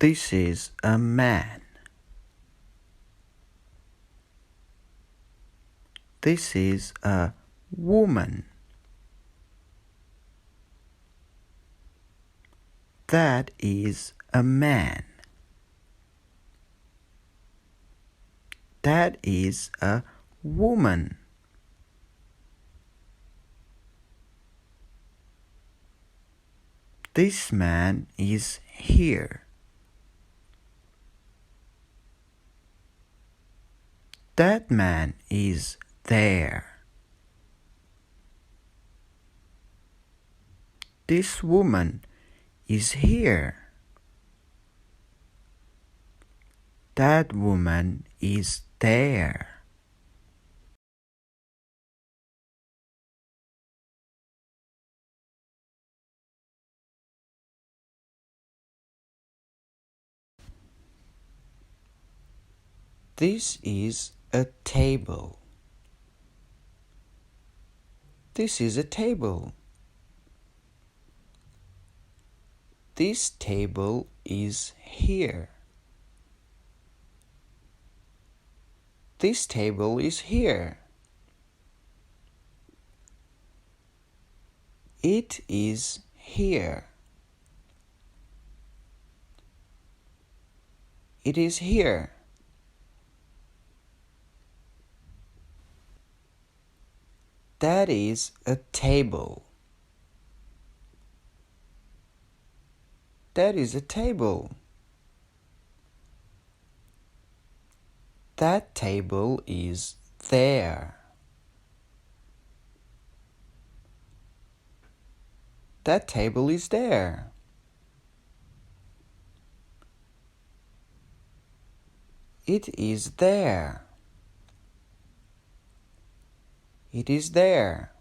This is a man. This is a woman. That is a man. That is a woman. This man is here. That man is there. This woman is here. That woman is there. This is a table. This is a table. This table is here. This table is here. It is here. It is here. That is a table. That is a table. That table is there. That table is there. It is there. It is there.